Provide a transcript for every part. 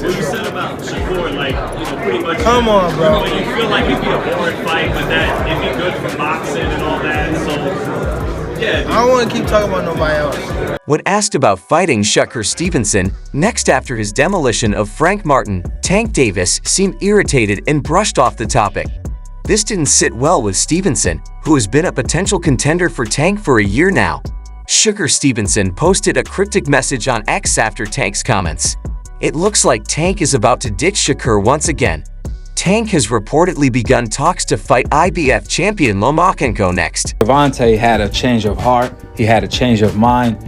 What you said about Shakur, like, pretty much. Come on, bro. You feel like it'd be a boring fight, but that it'd be good for boxing and all that. So, yeah. I don't want to keep talking about nobody else. When asked about fighting Shakur Stevenson next after his demolition of Frank Martin, Tank Davis seemed irritated and brushed off the topic. This didn't sit well with Stevenson, who has been a potential contender for Tank for a year now. Shakur Stevenson posted a cryptic message on X after Tank's comments. It looks like Tank is about to ditch Shakur once again. Tank has reportedly begun talks to fight IBF champion Lomachenko next. Gervonta had a change of heart. He had a change of mind.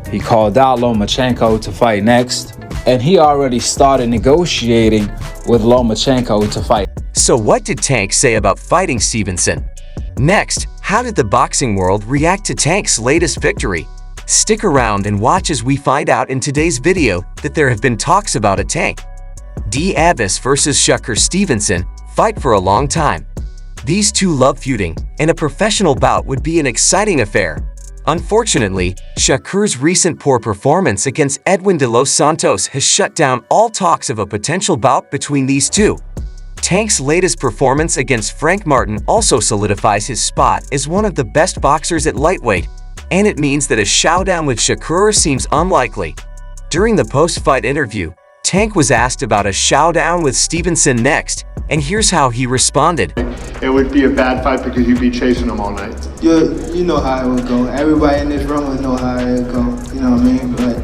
He called out Lomachenko to fight next, and he already started negotiating with Lomachenko to fight. So what did Tank say about fighting Stevenson? Next, how did the boxing world react to Tank's latest victory? Stick around and watch as we find out in today's video that there have been talks about a Tank Davis versus Shakur Stevenson fight for a long time. These two love feuding, and a professional bout would be an exciting affair. Unfortunately, Shakur's recent poor performance against Edwin de los Santos has shut down all talks of a potential bout between these two. Tank's latest performance against Frank Martin also solidifies his spot as one of the best boxers at lightweight, and it means that a showdown with Shakur seems unlikely. During the post-fight interview, Tank was asked about a showdown with Stevenson next, and here's how he responded. It would be a bad fight because you'd be chasing him all night. You know how it would go. Everybody in this room would know how it would go. You know what I mean? But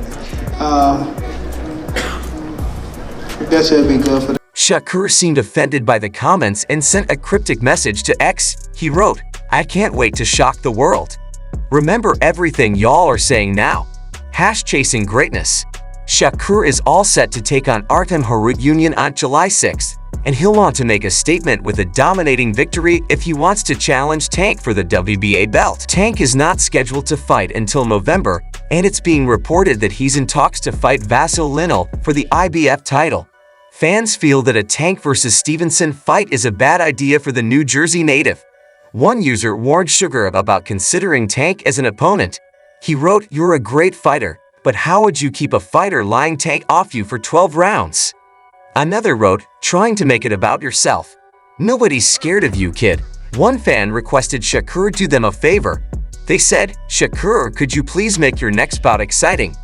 I guess it would be good for them. Shakur seemed offended by the comments and sent a cryptic message to X. He wrote, "I can't wait to shock the world. Remember everything y'all are saying now. #chasing greatness." Shakur is all set to take on Artem Harutyunyan on July 6th, and he'll want to make a statement with a dominating victory if he wants to challenge Tank for the WBA belt. Tank is not scheduled to fight until November, and it's being reported that he's in talks to fight Vasyl Lino for the IBF title. Fans feel that a Tank versus Stevenson fight is a bad idea for the New Jersey native. One user warned Shakur about considering Tank as an opponent. He wrote, "You're a great fighter, but how would you keep a fighter lying Tank off you for 12 rounds? Another wrote, "Trying to make it about yourself. Nobody's scared of you, kid." One fan requested Shakur do them a favor. They said, "Shakur, could you please make your next bout exciting?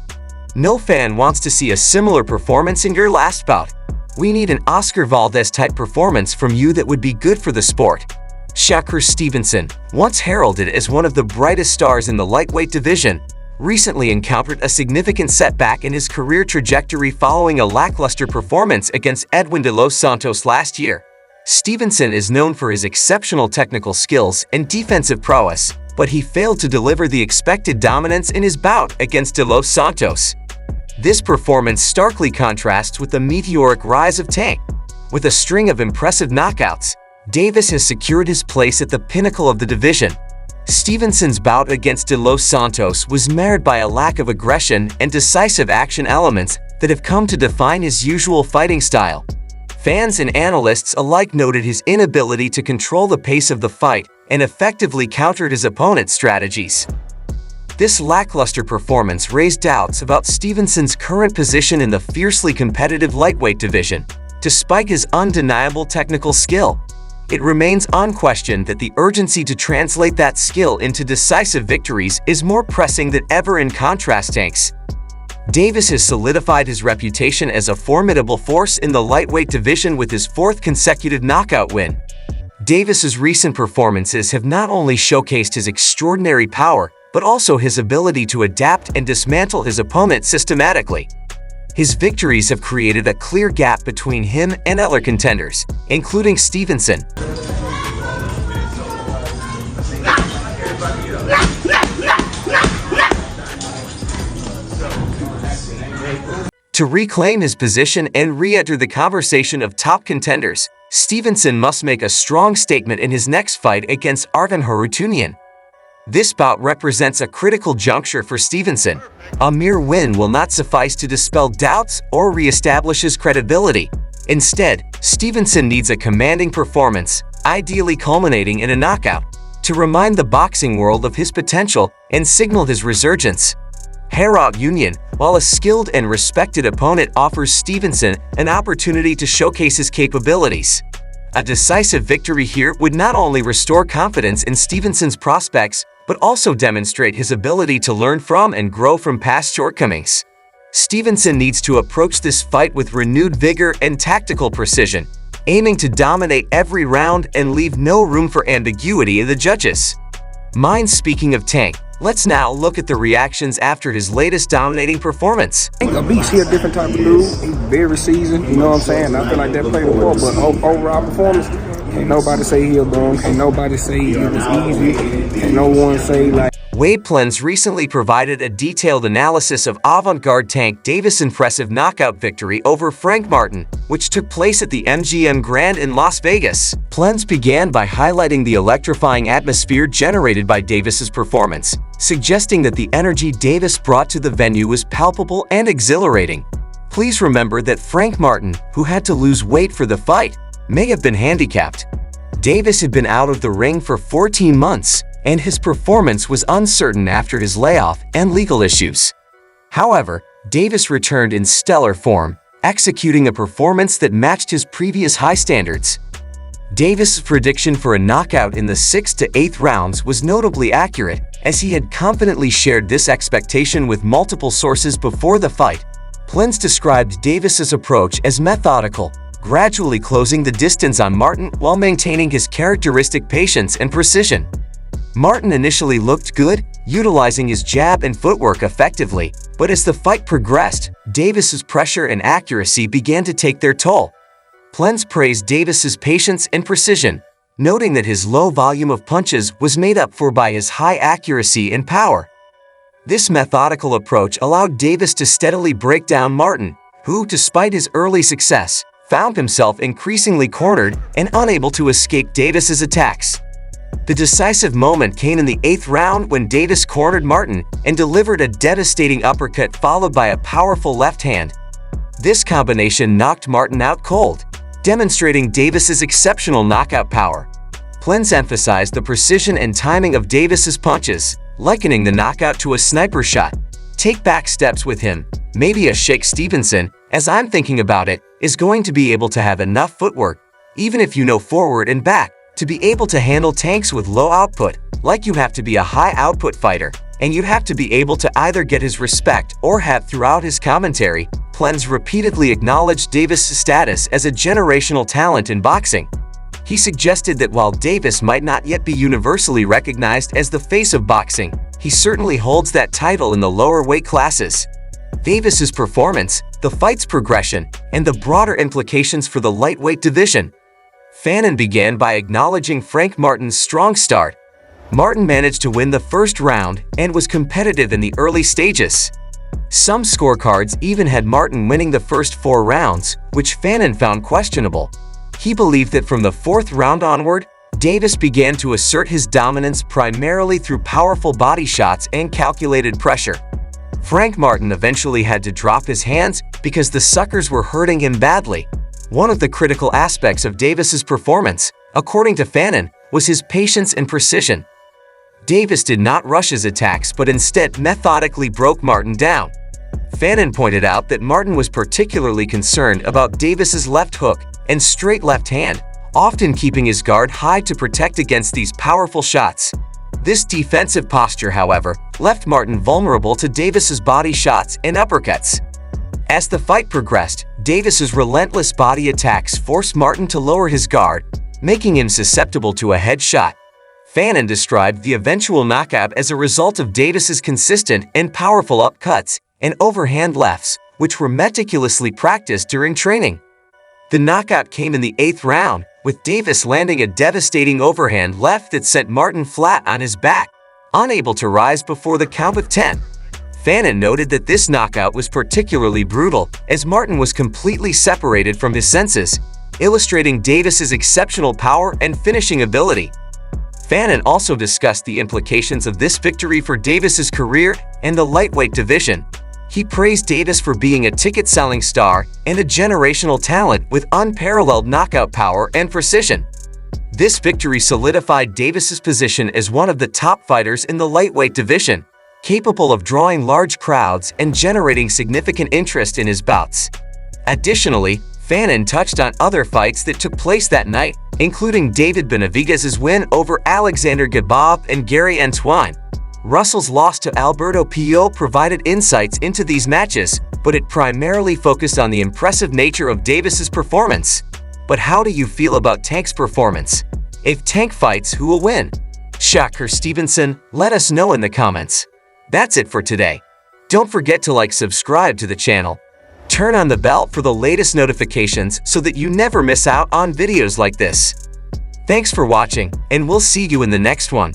No fan wants to see a similar performance in your last bout. We need an Oscar Valdez-type performance from you that would be good for the sport." Shakur Stevenson, once heralded as one of the brightest stars in the lightweight division, recently encountered a significant setback in his career trajectory following a lackluster performance against Edwin de los Santos last year. Stevenson is known for his exceptional technical skills and defensive prowess, but he failed to deliver the expected dominance in his bout against de los Santos. This performance starkly contrasts with the meteoric rise of Tank. With a string of impressive knockouts, Davis has secured his place at the pinnacle of the division. Stevenson's bout against de los Santos was marred by a lack of aggression and decisive action elements that have come to define his usual fighting style. Fans and analysts alike noted his inability to control the pace of the fight and effectively countered his opponent's strategies. This lackluster performance raised doubts about Stevenson's current position in the fiercely competitive lightweight division. Despite his undeniable technical skill, it remains unquestioned that the urgency to translate that skill into decisive victories is more pressing than ever. In contrast, Tank's Davis has solidified his reputation as a formidable force in the lightweight division with his 4th consecutive knockout win. Davis's recent performances have not only showcased his extraordinary power, but also his ability to adapt and dismantle his opponent systematically. His victories have created a clear gap between him and other contenders, including Stevenson. To reclaim his position and re-enter the conversation of top contenders, Stevenson must make a strong statement in his next fight against Artem Harutyunyan. This bout represents a critical juncture for Stevenson. A mere win will not suffice to dispel doubts or re-establish his credibility. Instead, Stevenson needs a commanding performance, ideally culminating in a knockout, to remind the boxing world of his potential and signal his resurgence. Harutyunyan, while a skilled and respected opponent offers Stevenson an opportunity to showcase his capabilities. A decisive victory here would not only restore confidence in Stevenson's prospects, but also demonstrate his ability to learn from and grow from past shortcomings. Stevenson needs to approach this fight with renewed vigor and tactical precision, aiming to dominate every round and leave no room for ambiguity in the judges. Speaking of Tank, let's now look at the reactions after his latest dominating performance. A beast, he a different type of dude. He's very seasoned, you know what I'm saying? I feel like that played well, but overall performance, can't nobody say he a bum, can't nobody say it was easy, can't no one say like... Wade Plens recently provided a detailed analysis of avant-garde Tank Davis' impressive knockout victory over Frank Martin, which took place at the MGM Grand in Las Vegas. Plens began by highlighting the electrifying atmosphere generated by Davis's performance, suggesting that the energy Davis brought to the venue was palpable and exhilarating. Please remember that Frank Martin, who had to lose weight for the fight, may have been handicapped. Davis had been out of the ring for 14 months, and his performance was uncertain after his layoff and legal issues. However, Davis returned in stellar form, executing a performance that matched his previous high standards. Davis' prediction for a knockout in the 6th to 8th rounds was notably accurate, as he had confidently shared this expectation with multiple sources before the fight. Plens described Davis's approach as methodical, gradually closing the distance on Martin while maintaining his characteristic patience and precision. Martin initially looked good, utilizing his jab and footwork effectively, but as the fight progressed, Davis's pressure and accuracy began to take their toll. Plens praised Davis's patience and precision, noting that his low volume of punches was made up for by his high accuracy and power. This methodical approach allowed Davis to steadily break down Martin, who, despite his early success, found himself increasingly cornered and unable to escape Davis's attacks. The decisive moment came in the 8th round when Davis cornered Martin and delivered a devastating uppercut followed by a powerful left hand. This combination knocked Martin out cold, demonstrating Davis's exceptional knockout power. Plens emphasized the precision and timing of Davis's punches, likening the knockout to a sniper shot. Take back steps with him. Maybe a Shakur Stevenson, as I'm thinking about it, is going to be able to have enough footwork, even if you know forward and back, to be able to handle Tanks with low output. Like you have to be a high output fighter, and you'd have to be able to either get his respect or have throughout his commentary. Plens repeatedly acknowledged Davis' status as a generational talent in boxing. He suggested that while Davis might not yet be universally recognized as the face of boxing, he certainly holds that title in the lower weight classes. Davis's performance, the fight's progression, and the broader implications for the lightweight division. Fannin began by acknowledging Frank Martin's strong start. Martin managed to win the first round and was competitive in the early stages. Some scorecards even had Martin winning the first 4 rounds, which Fannin found questionable. He believed that from the 4th round onward, Davis began to assert his dominance primarily through powerful body shots and calculated pressure. Frank Martin eventually had to drop his hands because the suckers were hurting him badly. One of the critical aspects of Davis's performance, according to Fannin, was his patience and precision. Davis did not rush his attacks but instead methodically broke Martin down. Fannin pointed out that Martin was particularly concerned about Davis's left hook and straight left hand, often keeping his guard high to protect against these powerful shots. This defensive posture, however, left Martin vulnerable to Davis's body shots and uppercuts. As the fight progressed, Davis's relentless body attacks forced Martin to lower his guard, making him susceptible to a headshot. Fannin described the eventual knockout as a result of Davis's consistent and powerful upcuts and overhand lefts, which were meticulously practiced during training. The knockout came in the 8th round, with Davis landing a devastating overhand left that sent Martin flat on his back, unable to rise before the count of 10. Fannin noted that this knockout was particularly brutal, as Martin was completely separated from his senses, illustrating Davis's exceptional power and finishing ability. Fannin also discussed the implications of this victory for Davis's career and the lightweight division. He praised Davis for being a ticket-selling star and a generational talent with unparalleled knockout power and precision. This victory solidified Davis's position as one of the top fighters in the lightweight division, capable of drawing large crowds and generating significant interest in his bouts. Additionally, Fannin touched on other fights that took place that night, including David Benavidez's win over Alexander Gabov and Gary Antoine. Russell's loss to Alberto Pio provided insights into these matches, but it primarily focused on the impressive nature of Davis's performance. But how do you feel about Tank's performance? If Tank fights, who will win? Shakur Stevenson? Let us know in the comments. That's it for today. Don't forget to subscribe to the channel. Turn on the bell for the latest notifications so that you never miss out on videos like this. Thanks for watching, and we'll see you in the next one.